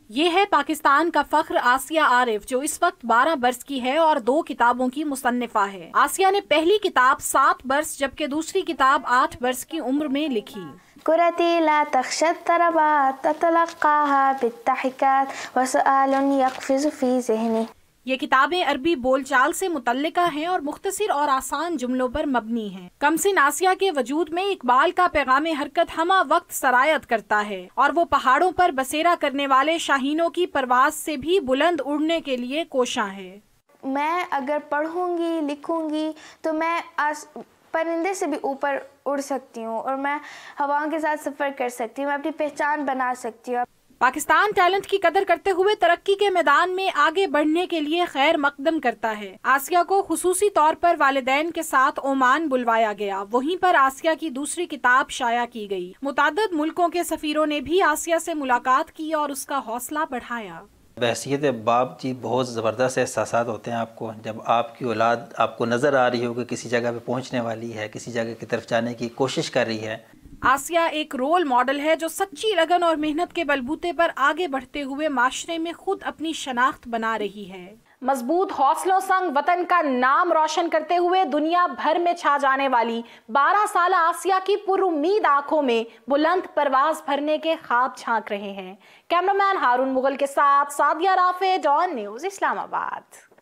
یہ ہے پاکستان کا فخر آسیہ عارف، جو اس وقت 12 برس کی ہے اور 2 کتابوں کی مصنفہ ہے۔ آسیہ نے پہلی کتاب 7 برس جبکہ دوسری کتاب 8 برس کی عمر میں لکھی۔ كرتي لا تخشى اضطرابات تتلقاها بالضحكات وسؤال يقفز في ذهني۔ یہ کتابیں عربی بول چال سے متعلقہ ہیں اور مختصر اور آسان جملوں پر مبنی ہیں۔ کمسن آسیہ کے وجود میں اقبال کا پیغام حرکت ہمہ وقت سرایت کرتا ہے، اور وہ پہاڑوں پر بسیرا کرنے والے شاہینوں کی پرواز سے بھی بلند اڑنے کے لیے کوشاں ہے۔ میں اگر پڑھوں گی لکھوں گی تو میں پرندے سے بھی اوپر اڑ سکتی ہوں، اور میں ہواؤں کے ساتھ سفر کر سکتی ہوں، میں اپنی پہچان بنا سکتی ہوں۔ پاکستان ٹیلنٹ کی قدر کرتے ہوئے ترقی کے میدان میں آگے بڑھنے کے لیے خیر مقدم کرتا ہے۔ آسیہ کو خصوصی طور پر والدین کے ساتھ عمان بلوایا گیا، وہیں پر آسیہ کی دوسری کتاب شائع کی گئی۔ متعدد ملکوں کے سفیروں نے بھی آسیہ سے ملاقات کی اور اس کا حوصلہ بڑھایا۔ بحیثیت باپ جی بہت زبردست احساسات ہوتے ہیں آپ کو، جب آپ کی اولاد آپ کو نظر آ رہی ہو کہ کسی جگہ پہ پہنچنے والی ہے، کسی جگہ کی طرف جانے کی کوشش کر رہی ہے۔ آسیہ ایک رول ماڈل ہے جو سچی لگن اور محنت کے بلبوتے پر آگے بڑھتے ہوئے معاشرے میں خود اپنی شناخت بنا رہی ہے۔ مضبوط حوصلوں سنگ وطن کا نام روشن کرتے ہوئے دنیا بھر میں چھا جانے والی 12 سالہ آسیہ کی پر امید آنکھوں میں بلند پرواز بھرنے کے خواب جھانک رہے ہیں۔ کیمرامین ہارون مغل کے ساتھ سعدیہ رافع، ڈان نیوز، اسلام آباد۔